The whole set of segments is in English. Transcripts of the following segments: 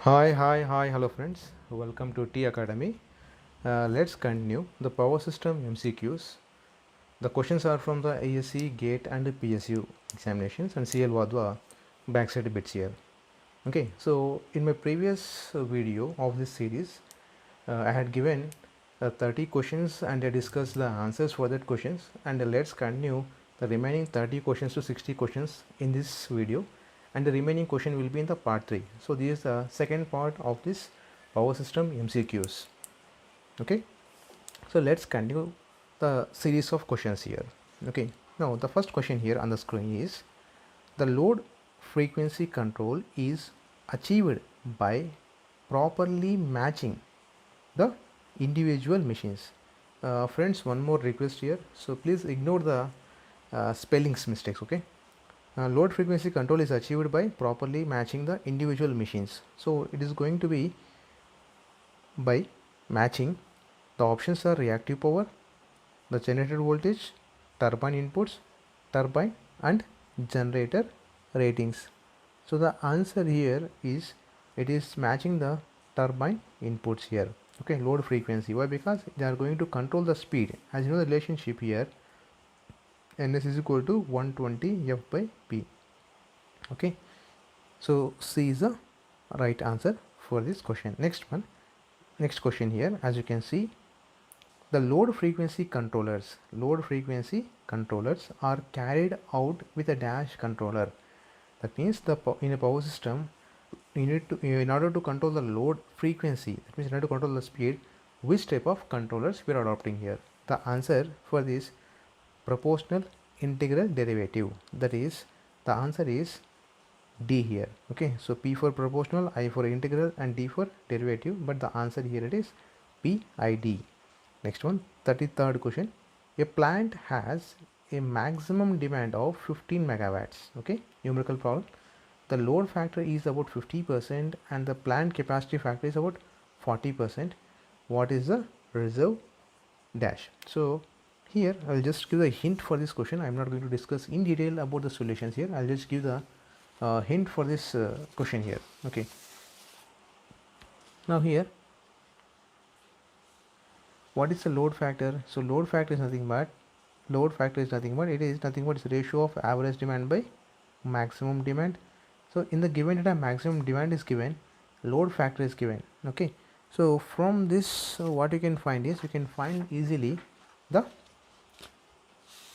Hi, hello friends. Welcome to T Academy. Let's continue the power system MCQs. The questions are from the ASC, GATE, and PSU examinations, and CL Wadhwa backside bits here. Okay, so in my previous video of this series, I had given 30 questions and I discussed the answers for that questions. And let's continue the remaining 30 questions to 60 questions in this video, and the remaining question will be in the part 3. So this is the second part of this power system MCQs. Okay, so let's continue the series of questions here. Okay, now the first question here on the screen is: the load frequency control is achieved by properly matching the individual machines. Friends, one more request here, so please ignore the spellings mistakes. Okay, load frequency control is achieved by properly matching the individual machines. So it is going to be by matching the options are reactive power, the generated voltage, turbine inputs, turbine and generator ratings. So the answer here is it is matching the turbine inputs here. Okay, load frequency. Why? Because they are going to control the speed. As you know, the relationship here, ns is equal to 120 f by p. Okay, so C is the right answer for this question. Next question here, as you can see, the load frequency controllers are carried out with a dash controller. That means in a power system, you need to, in order to control the load frequency, that means in order to control the speed, which type of controllers we are adopting here? The answer for this, proportional integral derivative. That is, the answer is D here. Okay, so P for proportional, I for integral, and D for derivative, but the answer here it is PID. Next one, 33rd question. A plant has a maximum demand of 15 megawatts. Okay, numerical problem. The load factor is about 50% and the plant capacity factor is about 40%. What is the reserve dash? So here I'll just give a hint for this question. I'm not going to discuss in detail about the solutions here. I'll just give the hint for this question here. Okay, now here, what is the load factor? So load factor is nothing but it is nothing but it's ratio of average demand by maximum demand. So in the given data, maximum demand is given, load factor is given. Okay, so from this what you can find is, you can find easily the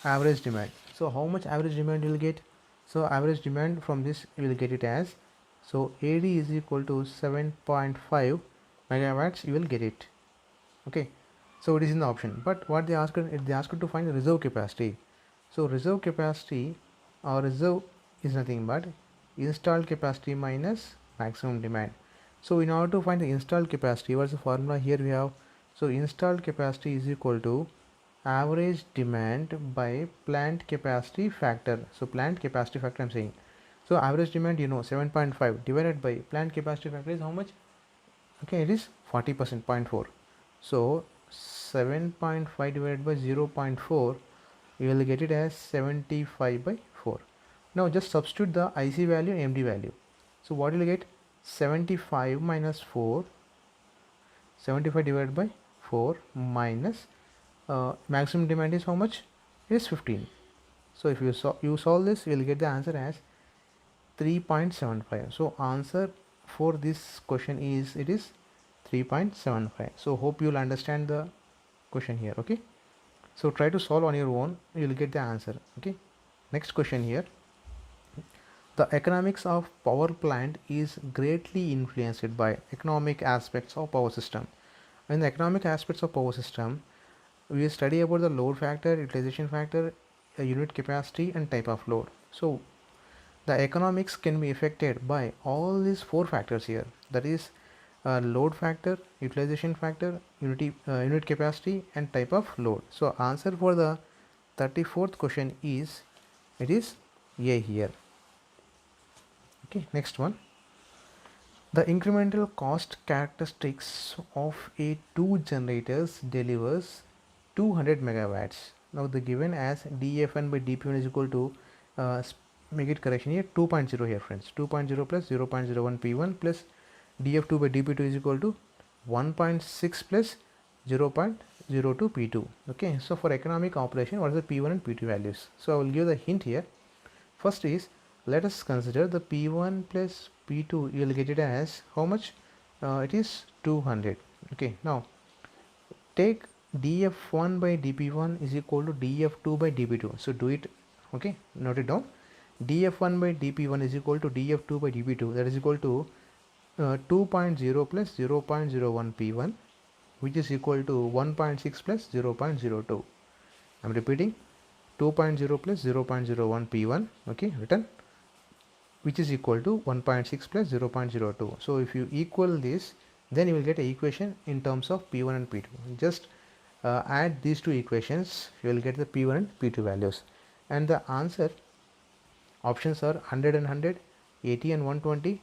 average demand. So how much average demand you will get? So average demand from this you will get it as, so AD is equal to 7.5 megawatts, you will get it. Okay, so it is in the option, but what they asked to find the reserve capacity. So reserve capacity or reserve is nothing but installed capacity minus maximum demand. So in order to find the installed capacity, what's the formula here we have? So installed capacity is equal to average demand by plant capacity factor. So plant capacity factor I'm saying. So average demand, you know, 7.5 divided by plant capacity factor is how much? Okay, it is 40%, 0.4. So 7.5 divided by 0.4, you will get it as 75 by 4. Now just substitute the IC value and MD value. So what will you get? 75 minus 4, 75 divided by 4 minus maximum demand is how much? It is 15. So if you solve this, you will get the answer as 3.75. So answer for this question is, it is 3.75. So hope you will understand the question here. Okay, so try to solve on your own, you will get the answer. Okay, next question here. The economics of power plant is greatly influenced by economic aspects of power system. In the economic aspects of power system, we will study about the load factor, utilization factor, unit capacity and type of load. So the economics can be affected by all these four factors here, that is load factor, utilization factor, unit capacity and type of load. So answer for the 34th question is, it is A here. Okay, next one. The incremental cost characteristics of a two generators delivers 200 megawatts. Now the given as dfn by dp1 is equal to, make it correction here, 2.0 here friends, 2.0 plus 0.01 p1 plus df2 by dp2 is equal to 1.6 plus 0.02 p2. Okay, so for economic operation, what is the p1 and p2 values? So I will give the hint here. First is, let us consider the p1 plus p2. You will get it as how much? It is 200. Okay, now take df1 by dp1 is equal to df2 by dp2. So do it. Okay, note it down. df1 by dp1 is equal to df2 by dp2, that is equal to 2.0 plus 0.01 p1, which is equal to 1.6 plus 0.02. I'm repeating, 2.0 plus 0.01 p1, okay, written, which is equal to 1.6 plus 0.02. So if you equal this, then you will get an equation in terms of p1 and p2. Just add these two equations, you will get the p1 and p2 values, and the answer options are 100 and 100, 80 and 120,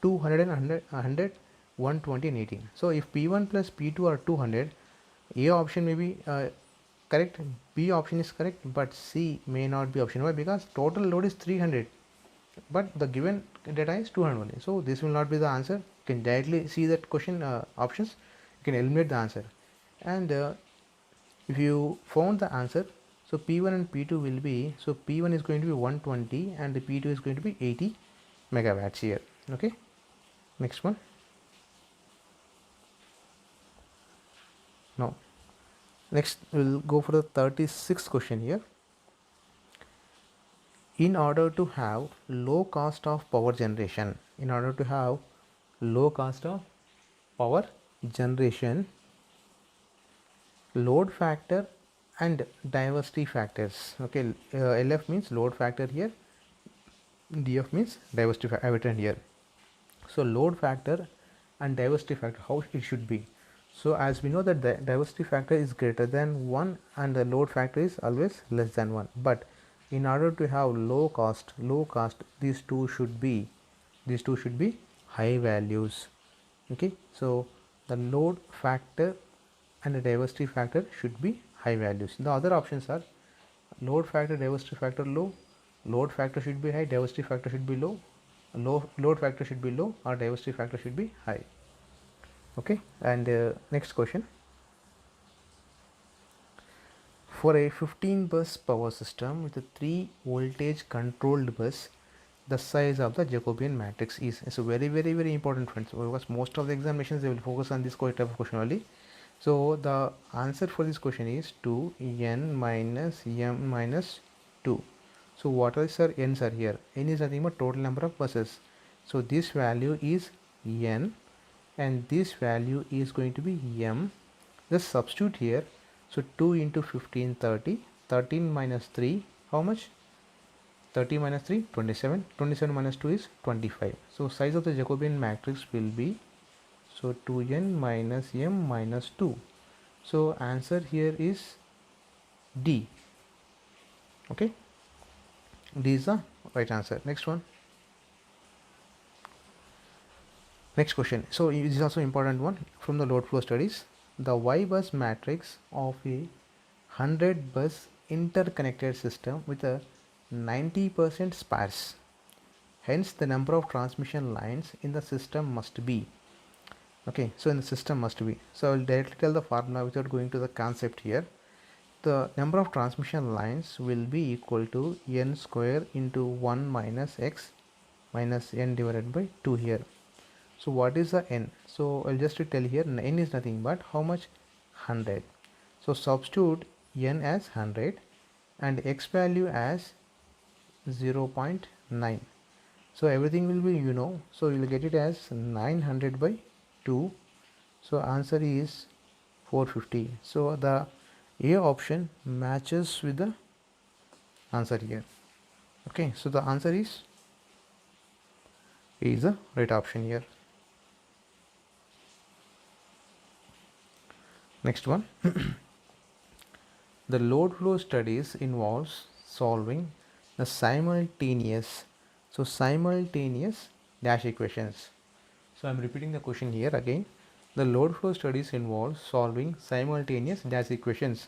200 and 100, 120 and 18. So if p1 plus p2 are 200, A option may be correct, B option is correct, but C may not be option. Why? Because total load is 300, but the given data is 200 only. So this will not be the answer. You can directly see that question options. You can eliminate the answer, and if you found the answer, so P1 and P2 will be, so P1 is going to be 120 and the P2 is going to be 80 megawatts here. Okay, next one. Now next we'll go for the 36th question here. In order to have low cost of power generation, power generation, load factor and diversity factors. Okay, LF means load factor here, DF means diversity factor. I have written here. So load factor and diversity factor, how it should be. So as we know that the diversity factor is greater than 1 and the load factor is always less than 1. But in order to have low cost, these two should be high values. Okay, so the load factor and the diversity factor should be high values. The other options are load factor, diversity factor low, load factor should be high, diversity factor should be low, load factor should be low, or diversity factor should be high. Okay, and next question. For a 15 bus power system with a 3 voltage controlled bus, the size of the Jacobian matrix is. It's a very important, friends, because most of the examinations they will focus on this type of question only. So the answer for this question is 2n minus m minus 2. So what else are n's are here? N is nothing but total number of buses. So this value is n and this value is going to be m. Just substitute here. So 2 into 15, 30. 13 minus 3, how much? 30 minus 3, 27. 27 minus 2 is 25. So size of the Jacobian matrix will be, so 2n minus m minus 2. So answer here is D. Okay, D is the right answer. Next one. Next question. So this is also important one from the load flow studies. The Y bus matrix of a 100 bus interconnected system with a 90% sparse. Hence the number of transmission lines in the system must be. Okay, so in the system must be. So I will directly tell the formula without going to the concept here. The number of transmission lines will be equal to n square into 1 minus x minus n divided by 2 here. So what is the n? So I'll just tell here, n is nothing but how much? 100. So substitute n as 100 and x value as 0.9. So everything will be, so you will get it as 900 by 2. So answer is 450. So the A option matches with the answer here. Okay, so the answer is A is the right option here. Next one. The load flow studies involves solving the simultaneous dash equations. So I'm repeating the question here again. The load flow studies involve solving simultaneous dash equations.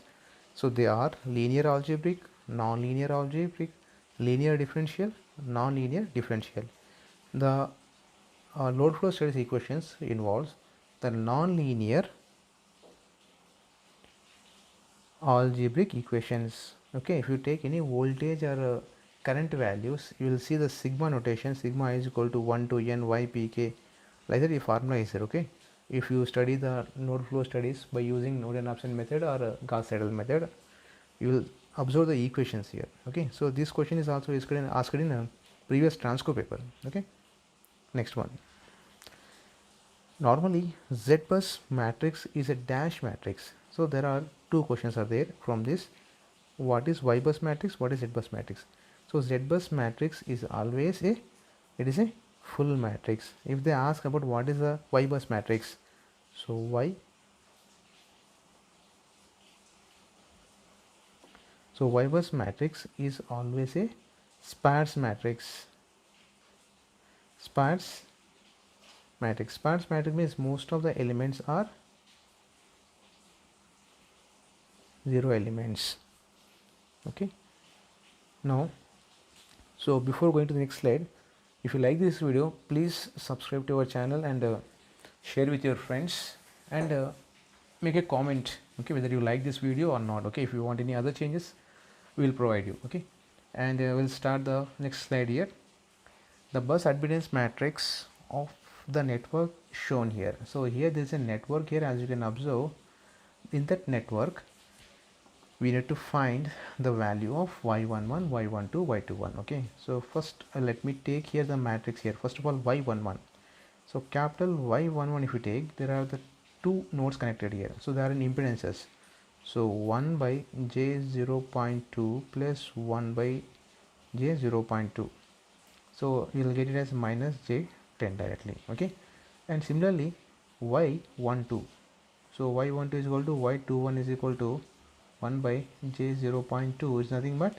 So they are linear algebraic, non-linear algebraic, linear differential, non-linear differential. The load flow studies equations involves the non-linear algebraic equations. Okay, if you take any voltage or current values, you will see the sigma notation. Sigma is equal to 1 to n y p k, like that the formula is there. Okay, if you study the node flow studies by using node and Abson method or Gauss-Seidel method, you will observe the equations here. Okay, so this question is also asked in a previous transco paper. Okay, next one. Normally Z bus matrix is a dash matrix, so there are two questions are there from this. What is Y bus matrix, what is Z bus matrix? So Z bus matrix is always it is a full matrix. If they ask about what is the Y bus matrix, so Y bus matrix is always a sparse matrix. Sparse matrix means most of the elements are zero elements. Okay, now so before going to the next slide, if you like this video, please subscribe to our channel and share with your friends, and make a comment, okay, whether you like this video or not. Okay, if you want any other changes, we will provide you. Okay, and we'll start the next slide here. The bus admittance matrix of the network shown here. So here there is a network here, as you can observe. In that network, we need to find the value of y11, y12, y21. Okay, so first let me take here the matrix here. First of all, y11. So capital Y11, if you take, there are the two nodes connected here. So they are in impedances. So 1 by J0.2 plus 1 by J0.2. So you will get it as minus J10 directly. Okay, and similarly Y12. So Y12 is equal to Y21 is equal to 1 by J0.2 is nothing but,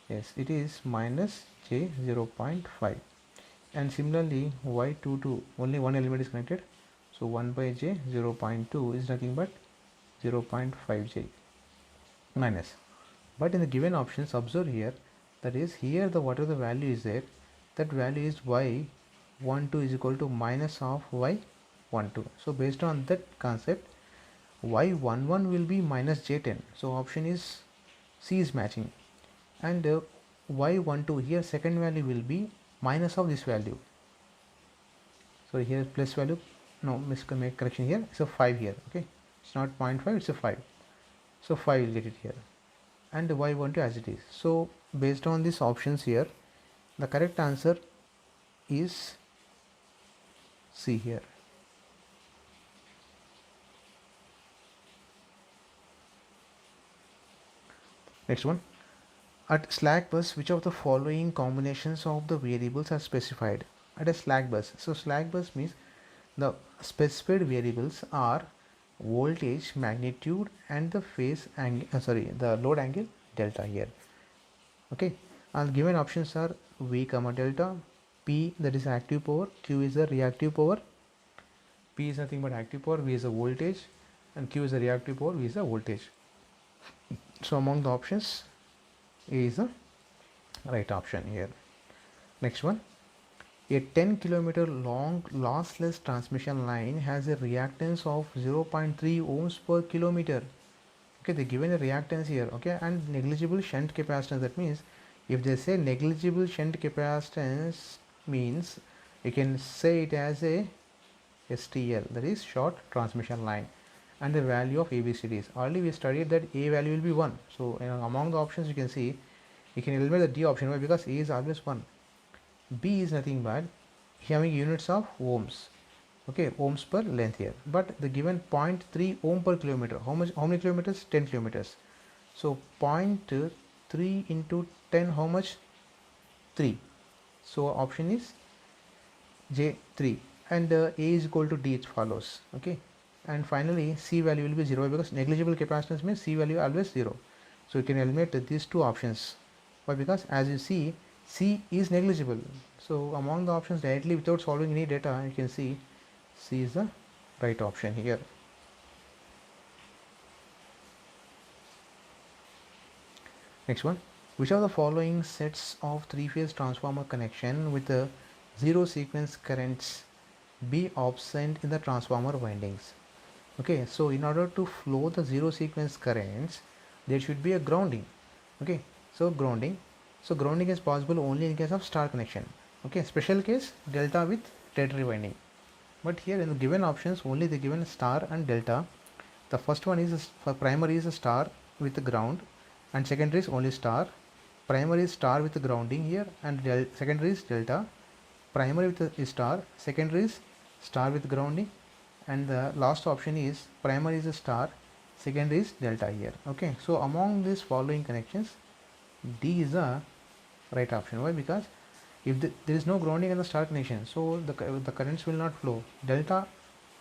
yes, it is minus J0.5. And similarly Y22, only one element is connected, so 1 by J 0.2 is nothing but 0.5 J minus. But in the given options, observe here, that is here the whatever the value is there, that value is y12 is equal to minus of y12. So based on that concept, y11 will be minus J10. So option is C is matching, and y12 here second value will be minus of this value. So here plus value, no, make correction here, it's a 5 here. Okay, it's not 0.5, it's a 5. So 5 will get it here, and y12 as it is. So based on these options here, the correct answer is C here. Next one. At slack bus, which of the following combinations of the variables are specified at a slack bus? So slack bus means the specified variables are voltage, magnitude, and the phase angle, the load angle delta here. Okay, and given options are V comma delta, P that is active power, Q is the reactive power. P is nothing but active power, V is the voltage, and Q is the reactive power, V is the voltage. So among the options, A is the right option here. Next one. A 10 kilometer long lossless transmission line has a reactance of 0.3 ohms per kilometer. Okay, they given a reactance here. Okay, and negligible shunt capacitance. That means if they say negligible shunt capacitance, means you can say it as a STL, that is short transmission line, and the value of ABCDs. Already we studied that A value will be 1. So among the options you can see, you can eliminate the D option. Why? Because A is always 1. B is nothing but having units of ohms. Okay, ohms per length here, but the given 0.3 ohm per kilometer, how many kilometers? 10 kilometers. So 0.3 into 10, how much? 3. So option is J3, and A is equal to D, it follows. Okay, and finally C value will be 0 because negligible capacitance means C value always 0. So you can eliminate these two options. Why? Because as you see, C is negligible. So among the options, directly without solving any data, you can see C is the right option here. Next one. Which of the following sets of three-phase transformer connection with the zero sequence currents be absent in the transformer windings. Okay, so in order to flow the zero sequence currents, there should be a grounding. Okay, so grounding is possible only in case of star connection. Okay, special case delta with tertiary winding. But here in the given options, only the given star and delta. The first one is for primary is a star with the ground, and secondary is only star. Primary is star with the grounding here, and secondary is delta. Primary with is star, secondary is star with grounding, and the last option is primary is a star, secondary is delta here. Okay, so among these following connections, D is the right option. Why? Because if there is no grounding in the star connection, so the currents will not flow. Delta,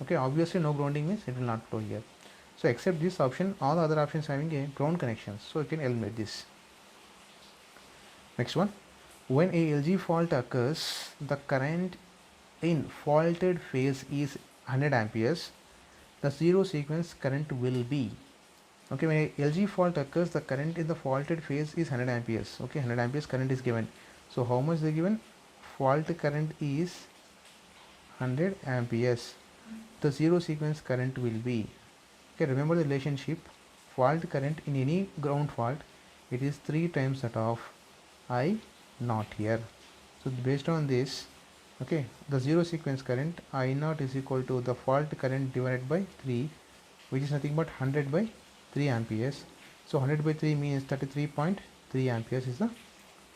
okay, obviously no grounding means it will not flow here. So except this option, all the other options having a ground connections, so you can eliminate this. Next one, when a LG fault occurs, the current in faulted phase is 100 amperes. The zero sequence current will be, okay, when a LG fault occurs, the current in the faulted phase is 100 amperes. Okay, 100 amperes current is given. So how much they given? Fault current is 100 amperes. The zero sequence current will be, okay, remember the relationship, fault current in any ground fault, it is 3 times that of I naught here. So based on this, okay, the zero sequence current I naught is equal to the fault current divided by 3, which is nothing but 100 by 3 amperes. So 100 by 3 means 33.3 amperes is the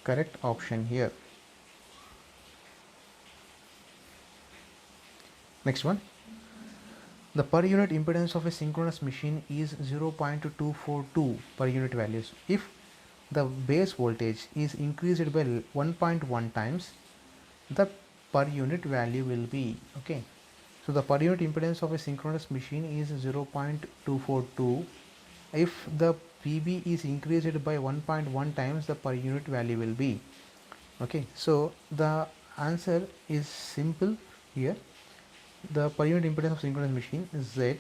correct option here. Next one, the per unit impedance of a synchronous machine is 0.242 per unit values. If the base voltage is increased by 1.1 times, the per unit value will be, okay, so the per unit impedance of a synchronous machine is 0.242. If the PB is increased by 1.1 times, the per unit value will be, okay, so the answer is simple here. The per unit impedance of synchronous machine is Z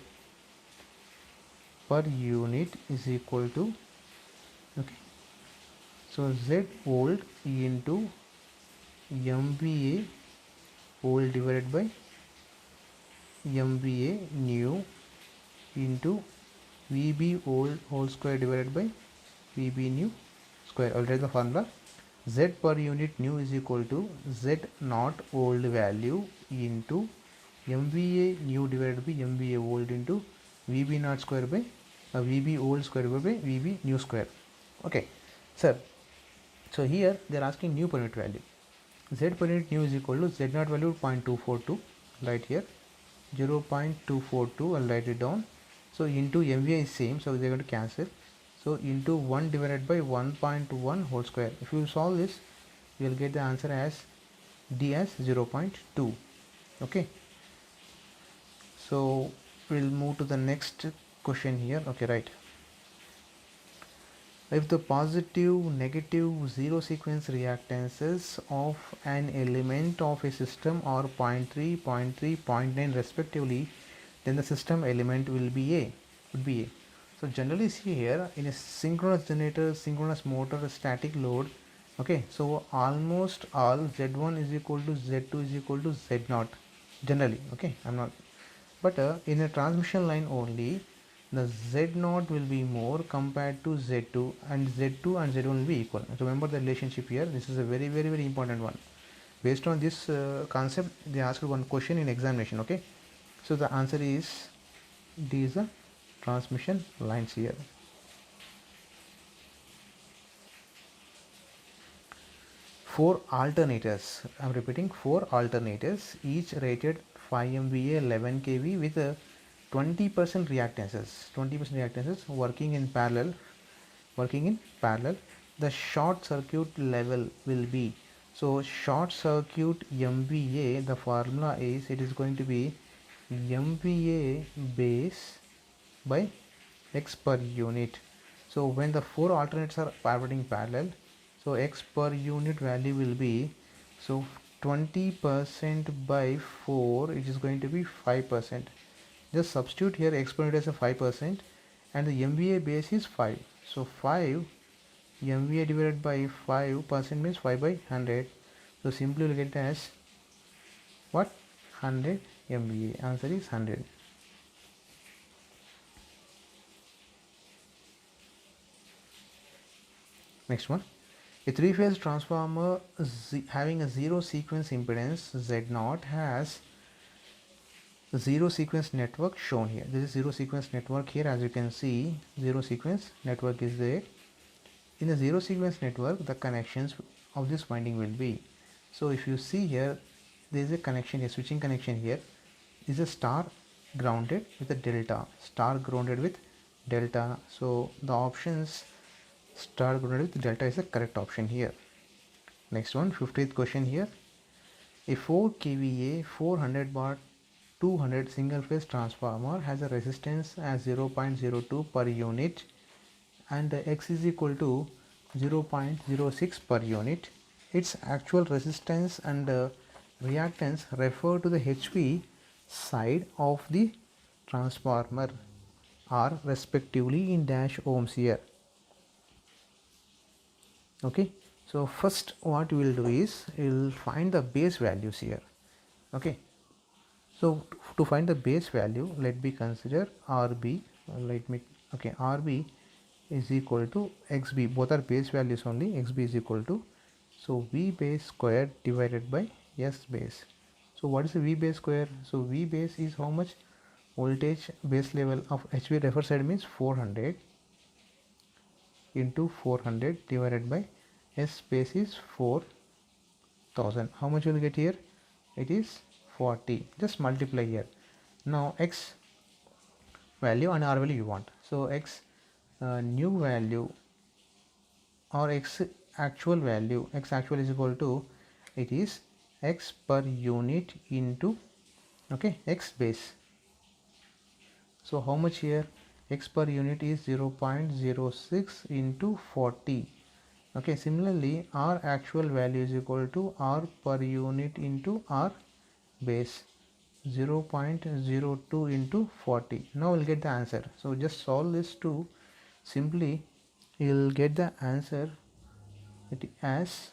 per unit is equal to, okay, so Z volt into MVA volt divided by MVA new into VB old whole square divided by VB new square. I'll write the formula. Z per unit new is equal to Z naught old value into MVA new divided by MVA old into VB naught square by VB old square by VB new square. Okay, sir. So here they are asking new per unit value. Z per unit new is equal to Z naught value 0.242. Right here 0.242. I'll write it down. So into MVA is same, so they're going to cancel. So into 1 divided by 1.1 whole square. If you solve this, you will get the answer as D as 0.2. Okay. So we'll move to the next question here. Okay, right. If the positive, negative, zero sequence reactances of an element of a system are 0.3, 0.3, 0.9 respectively, then the system element will be A. So generally see here in a synchronous generator, synchronous motor, static load, okay, so almost all Z1 is equal to Z2 is equal to Z0 generally, okay, I'm not, but in a transmission line only the Z0 will be more compared to Z2, and Z2 and Z1 will be equal. Remember the relationship here. This is a very important one. Based on this concept, they asked one question in examination. Okay, so the answer is D is the transmission lines here. Four alternators, I'm repeating, 4 alternators, each rated 5 MVA 11 kV with 20% reactances working in parallel. The short circuit level will be, so short circuit MVA, the formula is, it is going to be MVA base by X per unit. So when the 4 alternators are operating parallel, so X per unit value will be, so 20% by 4, it is going to be 5%. Just substitute here X per unit as a 5%, and the MVA base is 5. So 5 MVA divided by 5% means 5 by 100. So simply we'll get it as what? 100 MVA. Answer is 100. Next one. A three-phase transformer having a zero sequence impedance Z0 has zero sequence network shown here. This is zero sequence network here. As you can see, zero sequence network is there. In the zero sequence network, the connections of this winding will be, so if you see here, there is a connection here, switching connection here is a star grounded with a delta, star grounded with delta. So the options star grounded with delta is the correct option here. Next one, 50th question here. A 4 kVA 400 watt 200 single phase transformer has a resistance as 0.02 per unit and X is equal to 0.06 per unit. Its actual resistance and reactance refer to the HV side of the transformer are respectively in dash ohms here. Okay, so first what we will do is we will find the base values here. Okay, so to find the base value, let me consider RB. RB is equal to XB. Both are base values only. XB is equal to, so V base square divided by S base. So what is the V base square? So V base is how much? Voltage base level of HV reference side means 400 into 400 divided by S base is 4000. How much you will get here? It is 40. Just multiply here. Now X value and R value you want. So X new value or X actual value, X actual is equal to, it is X per unit into, okay, X base. So how much here? X per unit is 0.06 into 40. Okay, similarly R actual value is equal to R per unit into R base, 0.02 into 40. Now we'll get the answer. So just solve this to, simply you'll get the answer as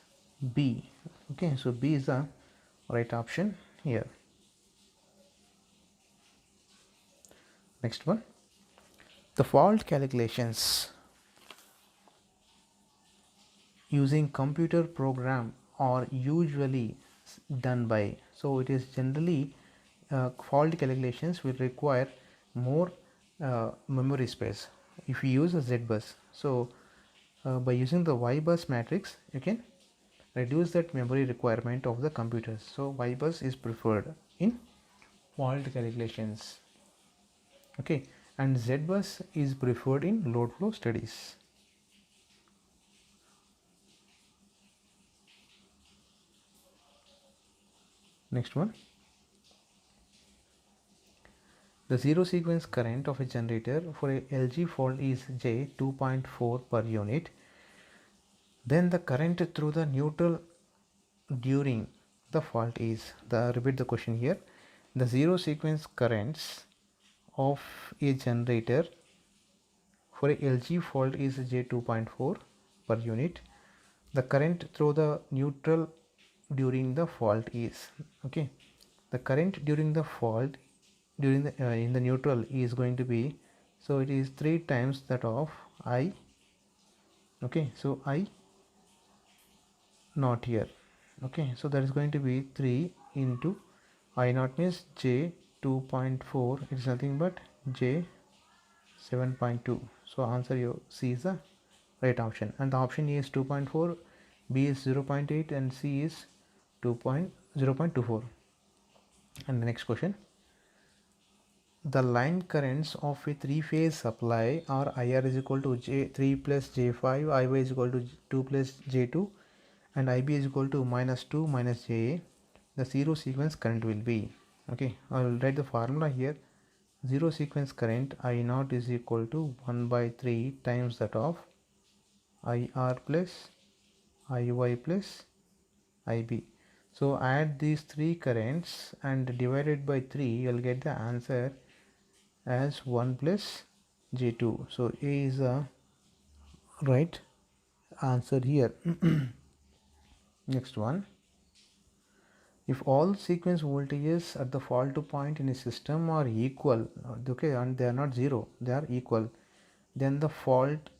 B. Okay, so B is the right option here. Next one, the fault calculations using computer program are usually done by, so it is generally fault calculations will require more memory space if you use a Z bus. So by using the Y bus matrix you can reduce that memory requirement of the computers. So Y bus is preferred in fault calculations. Okay, and Z bus is preferred in load flow studies. Next one, the zero sequence current of a generator for a LG fault is J 2.4 per unit. Then the current through the neutral during the fault is, repeat the question here, the zero sequence currents of a generator for a LG fault is J 2.4 per unit. The current through the neutral during the fault is, okay, the current during the fault during the in the neutral is going to be, so it is 3 times that of I. Okay, so I not here. Okay, so that is going to be 3 into I naught means J 2.4, it is nothing but J 7.2. so answer you C is the right option, and the option A is 2.4, B is 0.8 and C is 0.24. And the next question, the line currents of a three-phase supply are IR is equal to J3 plus J5, IY is equal to 2 plus J2 and IB is equal to -2 minus JA. The zero sequence current will be, okay, I will write the formula here. Zero sequence current I naught is equal to 1 by 3 times that of IR plus IY plus IB. So add these three currents and divided by 3, you will get the answer as 1 plus J2. So A is the right answer here. Next one, if all sequence voltages at the fault point in a system are equal, okay, and they are not zero, they are equal, then the fault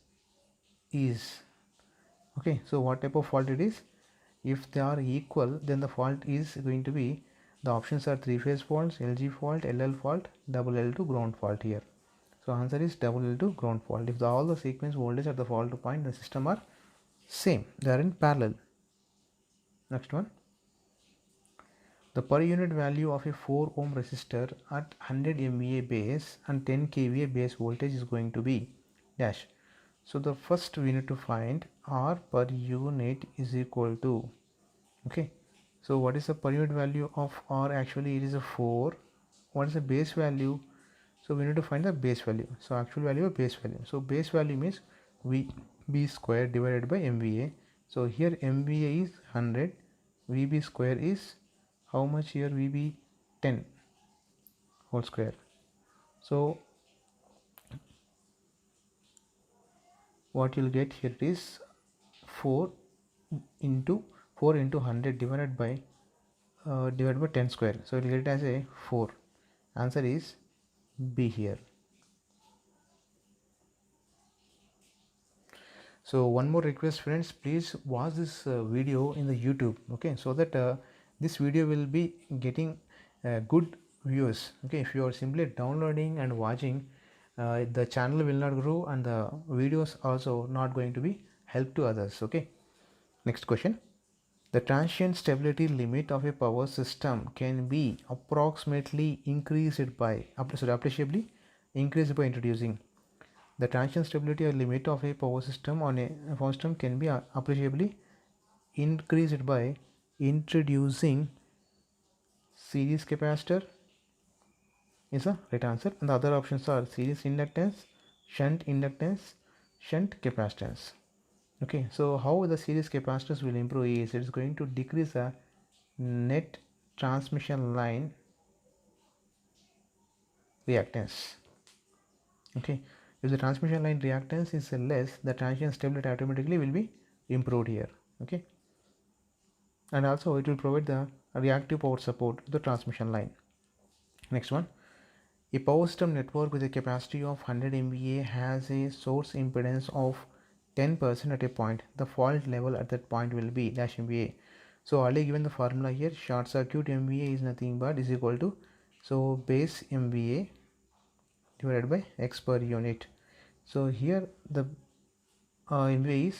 is, okay, so what type of fault it is? If they are equal, then the fault is going to be, the options are three-phase faults, LG fault, LL fault, double L to ground fault here. So answer is double L to ground fault. If all the sequence voltage at the fault point in the system are same, they are in parallel. Next one, the per unit value of a 4 ohm resistor at 100 MVA base and 10 kVA base voltage is going to be dash. So the first we need to find R per unit is equal to, okay, so what is the per unit value of R? Actually it is a 4. What is the base value? So we need to find the base value. So actual value of base value. So base value means VB square divided by MVA. So here MVA is 100, VB square is how much here? VB 10 whole square. So what you'll get here is 4 into 100 divided by 10 square. So you'll get it as a 4. Answer is B here. So one more request friends, please watch this video in the YouTube, okay, so that this video will be getting good views, okay. If you are simply downloading and watching, the channel will not grow and the videos also not going to be help to others, okay. Next question, the transient stability limit of a power system can be approximately increased by, appreciably increased by introducing. The transient stability or limit of a power system on a power system can be appreciably increased by introducing series capacitor is the right answer, and the other options are series inductance, shunt inductance, shunt capacitance. Okay, so how the series capacitors will improve is it is going to decrease the net transmission line reactance. Okay, if the transmission line reactance is less, the transient stability automatically will be improved here, okay, and also it will provide the reactive power support to the transmission line. Next one, a power system network with a capacity of 100 MVA has a source impedance of 10% at a point. The fault level at that point will be dash MVA. So already given the formula here, short circuit MVA is nothing but is equal to, so base MVA divided by X per unit. So here the MVA is,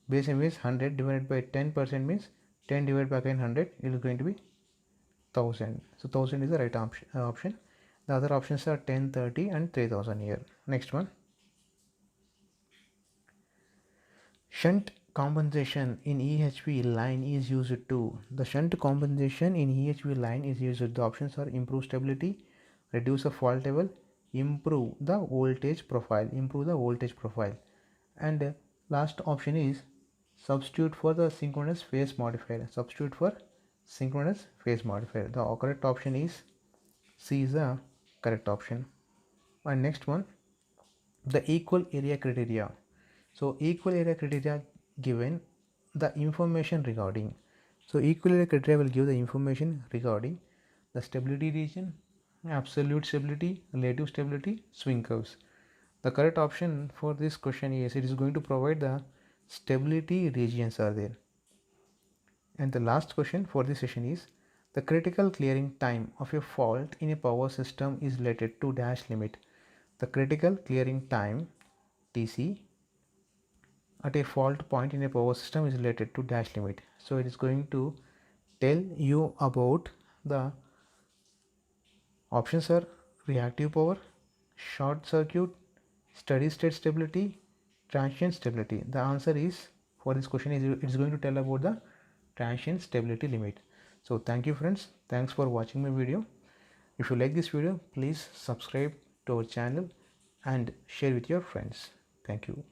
base MVA is 100 divided by 10% means 10 divided by 100, it is going to be 1000. So 1000 is the right option. The other options are 10, 30 and 3000 here. Next one, shunt compensation in EHV line is used to. The shunt compensation in EHV line is used. The options are improve stability, reduce the fault level, improve the voltage profile, and last option is substitute for the synchronous phase modifier. The correct option is C is the correct option. And next one, the equal area criteria. So equal area criteria given the information regarding, so equal area criteria will give the information regarding the stability region, absolute stability, relative stability, swing curves. The correct option for this question is it is going to provide the stability regions are there. And the last question for this session is the critical clearing time of a fault in a power system is related to dash limit. The critical clearing time TC at a fault point in a power system is related to dash limit. So it is going to tell you about the options are reactive power, short circuit, steady state stability, transient stability. The answer is for this question is it is going to tell about the transient stability limit. So thank you friends, thanks for watching my video. If you like this video, please subscribe to our channel and share with your friends. Thank you.